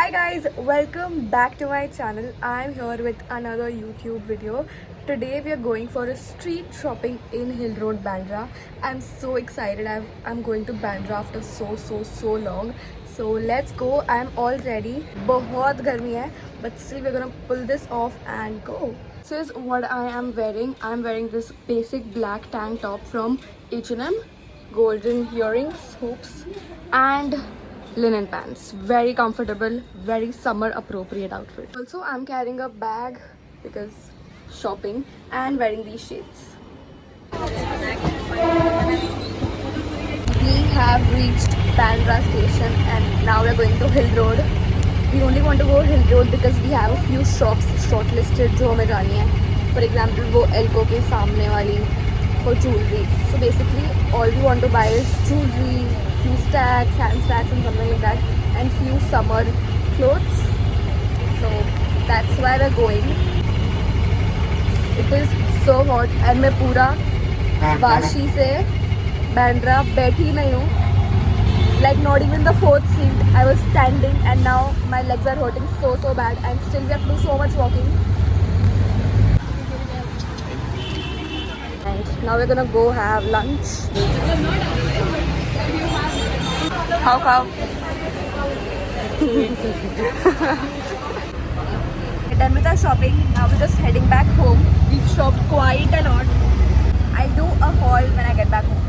Hi guys, welcome back to my channel. I'm here with another YouTube video. Today we are going for a street shopping in Hill Road, Bandra. I'm so excited. I'm going to Bandra after so long. So let's go. I'm all ready. बहुत गर्मी है, but still we're gonna pull this off and go. This is what I am wearing. I'm wearing this basic black tank top from H&M, golden earrings, hoops, and linen pants. Very comfortable, very summer appropriate outfit. Also, I'm carrying a bag because shopping and wearing these shades. We have reached Bandra station and now we're going to Hill Road. We only want to go Hill Road because we have a few shops shortlisted जो हमें जानी है. For example, वो Elko के सामने वाली for jewelry. So basically, all we want to buy is jewelry, few stacks, hand stacks and something like that, and few summer clothes. So that's why we're going. It is so hot and मैं पूरा वाशी से बैंड्रा बैठी नहीं हूँ. Like not even the fourth seat. I was standing and now my legs are hurting so bad and still we have to do so much walking. And now we're gonna go have lunch. How? We're done with our shopping. Now we're just heading back home. We've shopped quite a lot. I'll do a haul when I get back home.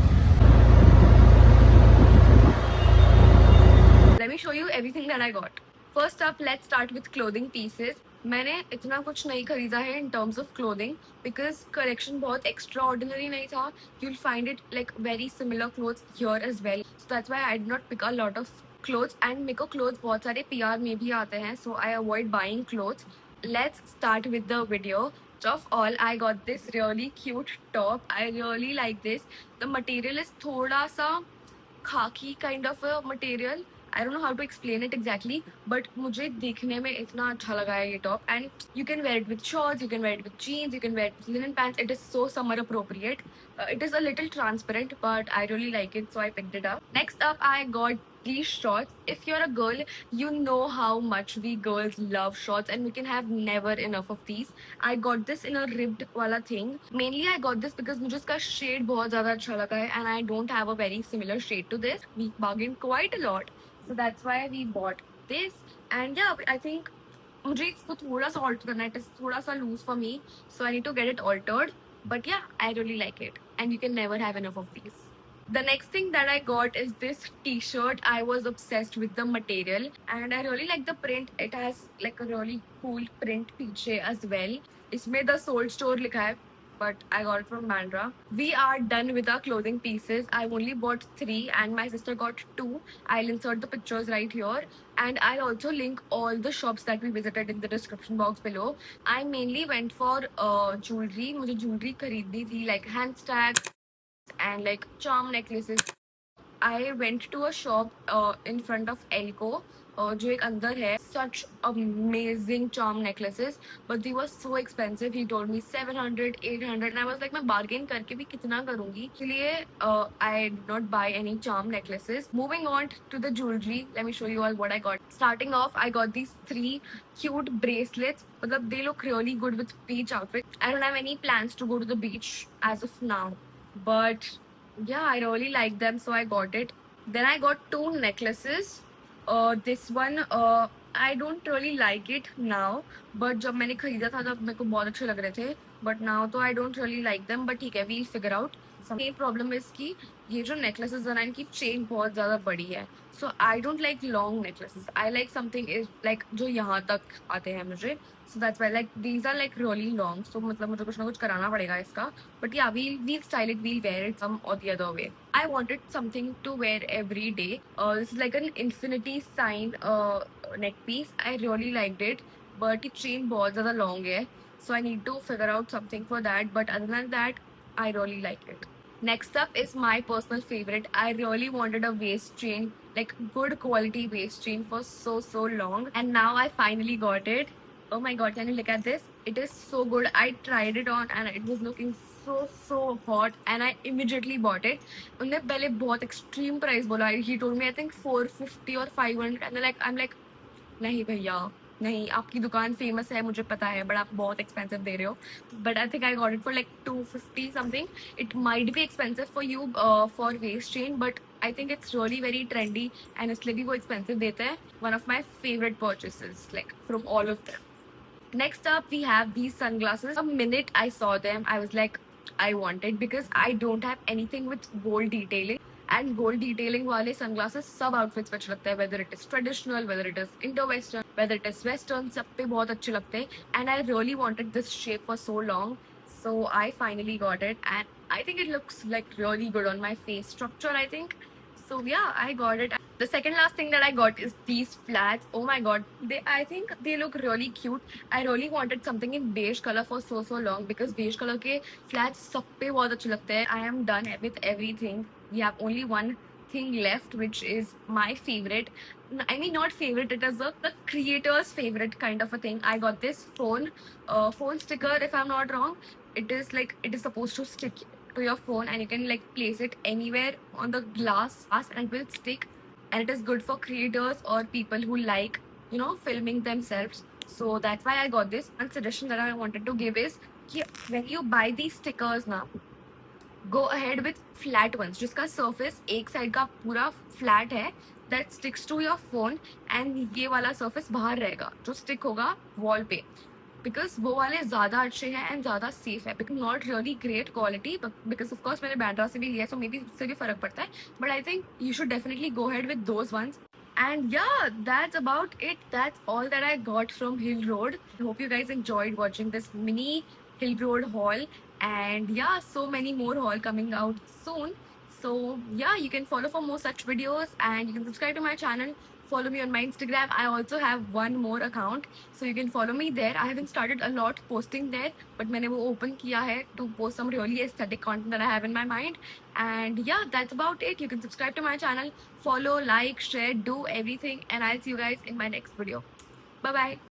Let me show you everything that I got. First up, let's start with clothing pieces. मैंने इतना कुछ नहीं खरीदा है in terms of clothing because collection बहुत extraordinary नहीं था. You'll find it like very similar clothes here as well. So that's why I did not pick a lot of clothes and मेरे को clothes बहुत सारे PR में भी आते हैं. So I avoid buying clothes. Let's start with the video. First of all, I got this really cute top. I really like this. The material is थोड़ा सा khaki kind of a material. I don't know how to explain it exactly, but मुझे देखने में इतना अच्छा लगा है ये top. And you can wear it with shorts, you can wear it with jeans, you can wear it with linen pants. It is so summer appropriate. It is a little transparent, but I really like it, so I picked it up. Next up, I got these shorts. If you're a girl, you know how much we girls love shorts, and we can have never enough of these. I got this in a ribbed वाला thing. Mainly, I got this because मुझे इसका shade बहुत ज़्यादा अच्छा लगा है, and I don't have a very similar shade to this. We bargained quite a lot. So that's why we bought this. And yeah, I think मुझे इसको थोड़ा सा alter करना है. It is थोड़ा सा loose for me, so I need to get it altered. But yeah, I really like it, and you can never have enough of these. The next thing that I got is this t-shirt. I was obsessed with the material and I really like the print. It has like a really cool print पीछे as well. इसमें the sold store लिखा है, but I got it from Bandra. We are done with our clothing pieces. I only bought 3 and my sister got 2. I'll insert the pictures right here and I'll also link all the shops that we visited in the description box below. I mainly went for jewelry. मुझे jewelry खरीदनी थी like hand stacks and like charm necklaces. I went to a shop in front of Elko जो एक अंदर है. Such amazing charm necklaces, but they were so expensive. He told me 700, 800 and I was like मैं bargain करके भी कितना करूँगी. इसलिए I did not buy any charm necklaces. Moving on to the jewelry, let me show you all what I got. Starting off, I got these 3 cute bracelets. मतलब they look really good with beach outfit. I don't have any plans to go to the beach as of now, but yeah, I really like them, so I got it. Then I got 2 necklaces. This one, I don't really like it now, but जब मैंने खरीदा था तब मेरे को बहुत अच्छे लग रहे थे. But now तो I don't really like them, but ठीक है, we'll figure out. Main problem is कि ये जो necklaces है ना इनकी chain बहुत ज़्यादा बड़ी है. So I don't like long necklaces. I like something is like जो यहाँ तक आते हैं मुझे. So that's why like these are like really long. So मतलब मुझे कुछ ना कुछ कराना पड़ेगा इसका. But yeah, we'll style it. We'll wear it some or the other way. I wanted something to wear every day. This is like an infinity sign neck piece. I really liked it, but the chain बहुत ज़्यादा long है. So I need to figure out something for that. But other than that, I really like it. Next up is my personal favorite. I really wanted a waist chain, like good quality waist chain for so long, and now I finally got it. Oh my god, can you look at this? It is so good. I tried it on and it was looking so hot and I immediately bought it. उन्होंने पहले बहुत extreme price बोला. He told me I think 450 or 500 and I'm like नहीं भैया, नहीं, आपकी दुकान famous है मुझे पता है, बट आप बहुत एक्सपेंसिव दे रहे हो। But I think I got it for like 250 something. It might be expensive for you for waist chain, but I think it's really very trendy and इसलिए भी वो एक्सपेंसिव देते हैं। One of my favourite purchases like from all of them. Next up, we have these sunglasses. The minute I saw them, I was like, I want it because I don't have anything with gold detailing. And gold detailing वाले sunglasses सब outfits पे अच्छे लगते हैं, whether it is traditional, whether it is Indo-Western, whether it is Western, सब पे बहुत अच्छे लगते हैं. And I really wanted this shape for so long, so I finally got it, and I think it looks like really good on my face structure, I think. So yeah, I got it. The second last thing that I got is these flats. Oh my god, I think they look really cute. I really wanted something in beige color for so long because beige color के flats सब पे बहुत अच्छे लगते हैं. I am done with everything. We have only one thing left, which is my favorite. I mean, not favorite. It is the creator's favorite kind of a thing. I got this phone sticker. If I'm not wrong, it is like it is supposed to stick to your phone, and you can like place it anywhere on the glass and it will stick, and it is good for creators or people who like filming themselves. So that's why I got this. One suggestion that I wanted to give is when you buy these stickers now, go ahead with flat ones जिसका surface एक side का पूरा flat है, that sticks to your phone, and ये वाला surface बाहर रहेगा जो stick होगा wall पे, because वो वाले ज़्यादा अच्छे हैं and ज़्यादा safe है, because not really great quality, because of course मैंने बैंड्रा से भी लिया है, so maybe उससे भी फर्क पड़ता है, but I think you should definitely go ahead with those ones. And yeah, that's about it. That's all that I got from Hill Road. I hope you guys enjoyed watching this mini Hill Road haul. And yeah, so many more haul coming out soon. So yeah, you can follow for more such videos, and you can subscribe to my channel. Follow me on my Instagram. I also have one more account, so you can follow me there. I haven't started a lot posting there, but मैंने वो open किया है to post some really aesthetic content that I have in my mind. And yeah, that's about it. You can subscribe to my channel, follow, like, share, do everything, and I'll see you guys in my next video. Bye bye.